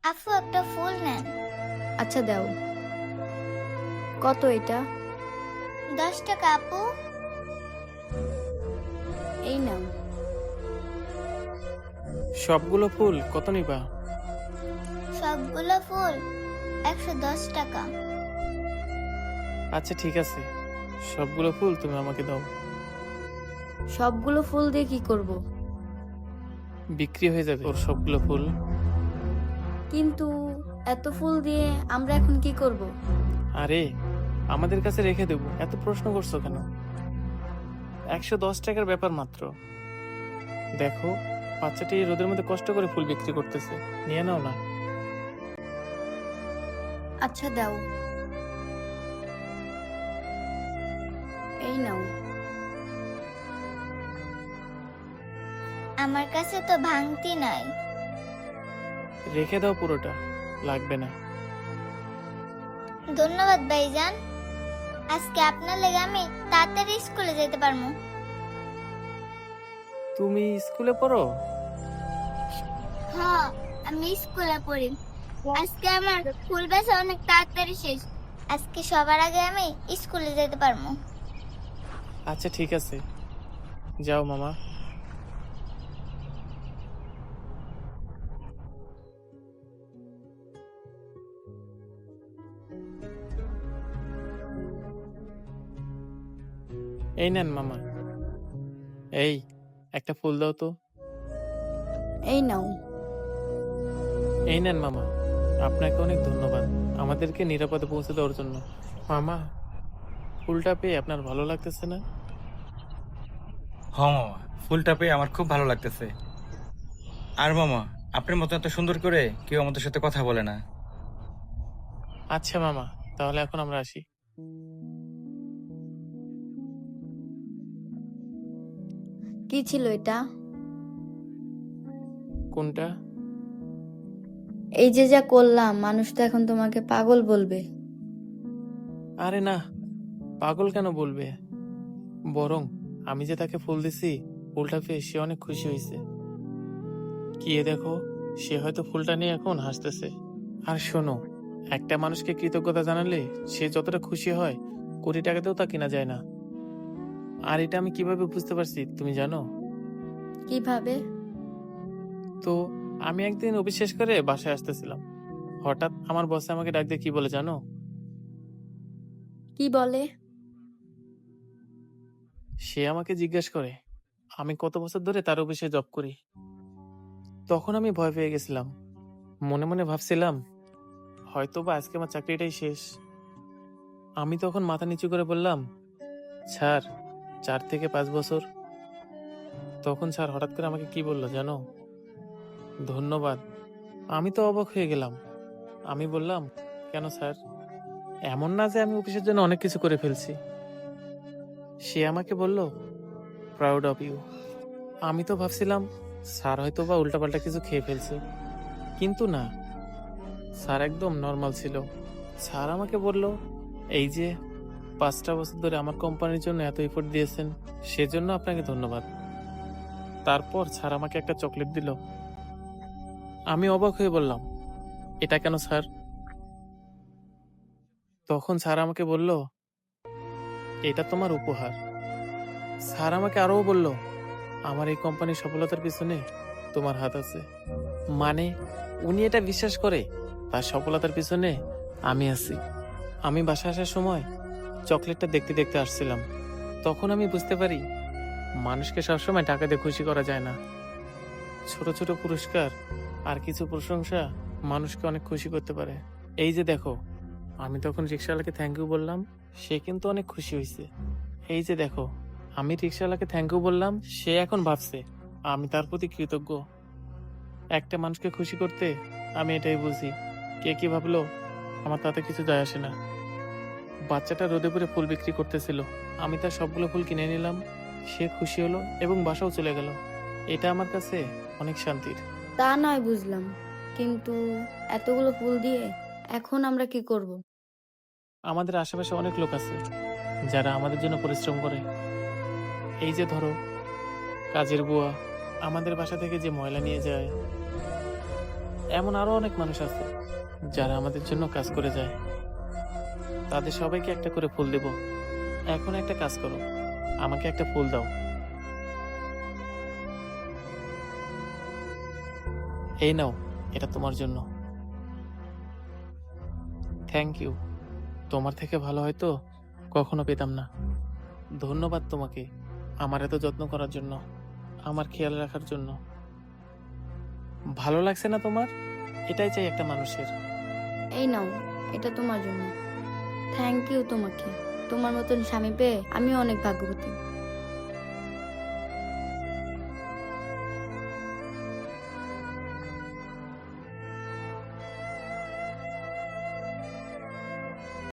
আপু একটা ফুল নেন। আচ্ছা দাও। কত এটা? 10 টাকা আপু। এই নাও। সবগুলো ফুল কত নিবা? সবগুলো ফুল 110 টাকা। আচ্ছা ঠিক আছে, সবগুলো ফুল তুমি আমাকে দাও। সবগুলো ফুল দিয়ে কি করব? বিক্রি হয়ে যাবে ওর সবগুলো ফুল। কিন্তু এত ফুল দিয়ে আমরা এখন কি করব? আরে আমাদের কাছে রেখে দেবো, এত প্রশ্ন করছো কেন? 110 টাকার ব্যাপার মাত্র। দেখো, বাচ্চাটি এই রোদের মধ্যে কষ্ট করে ফুল বিক্রি করতেছে, নিয়ে নাও না। আচ্ছা দাও। এই নাও। আমার কাছে তো ভাঙতি নাই। রেখে দাও, পুরোটা লাগবে না। ধন্যবাদ ভাইজান। আজকে আপনার লেগে আমি তাড়াতাড়ি স্কুলে যেতে পারবো। তুমি স্কুলে পড়ো? হ্যাঁ, আমি স্কুলে পড়ি। আজকে আমার ফুল বেচা অনেক তাড়াতাড়ি শেষ। আজকে সবার আগে আমি স্কুলে যেতে পারবো। আচ্ছা ঠিক আছে, যাও মামা। এই নেন মামা, এই একটা ফুল দাও তো। এই নাও। এই নেন মামা, আপনাকে অনেক ধন্যবাদ আমাদেরকে নিরাপদে পৌঁছে দেওয়ার জন্য। মামা, ফুলটা পেয়ে আপনার ভালো লাগতেছে না? হ্যাঁ মামা, ফুলটা পেয়ে আমার খুব ভালো লাগতেছে। আর মামা, আপনার মতো এত সুন্দর করে কেউ আমাদের সাথে কথা বলে না। আচ্ছা মামা, তাহলে এখন আমরা আসি। কি ছিল এটা? কোনটা? এই যে যা করলাম, মানুষ তো এখন তোমাকে পাগল বলবে। আরে না, পাগল কেন বলবে? বরং আমি যে তাকে ফুল দিছি, ফুলটা পেয়ে সে অনেক খুশি হয়েছে। কি এ দেখো, সে হয়তো ফুলটা নিয়ে এখন হাসতেছে। আর শোনো, একটা মানুষকে কৃতজ্ঞতা জানালে সে যতটা খুশি হয়, কোটি টাকাতেও তা কিনা যায় না। আর এটা আমি কিভাবে বুঝতে পারছি তুমি জানো? কিভাবে? তো আমি একদিন অফিস করে বাসায় আসতেছিলাম, হঠাৎ আমার বসে আমাকে ডাক দিয়ে কি বলে জানো? কি বলে? সে আমাকে জিজ্ঞেস করে আমি কত বছর ধরে তার অফিসে জব করি। তখন আমি ভয় পেয়ে গেছিলাম, মনে মনে ভাবছিলাম হয়তো বা আজকে আমার চাকরিটাই শেষ। আমি তখন মাথা নিচু করে বললাম, স্যার, 4 থেকে 5 বছর। তখন স্যার হঠাৎ করে আমাকে কি বললো জানো? ধন্যবাদ। আমি তো অবাক হয়ে গেলাম। আমি বললাম, কেন স্যার? এমন না যে আমি অফিসের জন্য অনেক কিছু করে ফেলছি। সে আমাকে বলল, প্রাউড অফ ইউ। আমি তো ভাবছিলাম স্যার হয়তো বা উল্টাপাল্টা কিছু খেয়ে ফেলছে, কিন্তু না, স্যার একদম নর্মাল ছিল। স্যার আমাকে বলল, এই যে 5টা বছর ধরে আমার কোম্পানির জন্য এত এফোর্ট দিয়েছেন, সেজন্য আপনাকে ধন্যবাদ। তারপর স্যার আমাকে একটা চকলেট দিল। আমি অবাক হয়ে বললাম, এটা কেন স্যার? তখন স্যার আমাকে বলল, এটা তোমার উপহার। স্যার আমাকে আরও বলল, আমার এই কোম্পানির সফলতার পিছনে তোমার হাত আছে। মানে উনি এটা বিশ্বাস করে তার সফলতার পিছনে আমি আছি। আমি বাসা আসার সময় চকলেটটা দেখতে দেখতে আসছিলাম, তখন আমি বুঝতে পারি মানুষকে সবসময় টাকা দিয়ে খুশি করা যায় না। ছোট ছোট পুরস্কার আর কিছু প্রশংসা মানুষকে অনেক খুশি করতে পারে। এই যে দেখো, আমি তখন রিক্সাওয়ালাকে থ্যাংক ইউ বললাম, সে কিন্তু অনেক খুশি হয়েছে। এই যে দেখো, আমি রিক্সাওয়ালাকে থ্যাংক ইউ বললাম, সে এখন ভাবছে আমি তার প্রতি কৃতজ্ঞ। একটা মানুষকে খুশি করতে আমি এটাই বুঝি, কে কি ভাবলো আমার তাতে কিছু যায় আসে না। বাচ্চাটা রোদে পড়ে ফুল বিক্রি করতেছিল, আমি তার সবগুলো ফুল কিনে নিলাম। সে খুশি হলো এবং বাসাও চলে গেল। এটা আমার কাছে অনেক শান্তির। তা নয় বুঝলাম, কিন্তু এতগুলো ফুল দিয়ে এখন আমরা কি করব? আমাদের আশেপাশে অনেক লোক আছে যারা আমাদের জন্য পরিশ্রম করে। এই যে ধরো, কাজের বুয়া আমাদের বাসা থেকে যে ময়লা নিয়ে যায়, এমন আরো অনেক মানুষ আছে যারা আমাদের জন্য কাজ করে যায়। তাদের সবাইকে একটা করে ফুল দেব। এখন একটা কাজ করো, আমাকে একটা ফুল দাও। এই নাও, এটা তোমার জন্য। Thank you. তোমার থেকে ভালো হয়তো কখনো পেতাম না। ধন্যবাদ তোমাকে আমার এত যত্ন করার জন্য, আমার খেয়াল রাখার জন্য। ভালো লাগছে না তোমার? এটাই চাই একটা মানুষের। এই নাও, এটা তোমার জন্য। থ্যাংক ইউ তোমাকে। তোমার মতন স্বামী পেয়ে আমি অনেক ভাগ্যবতী।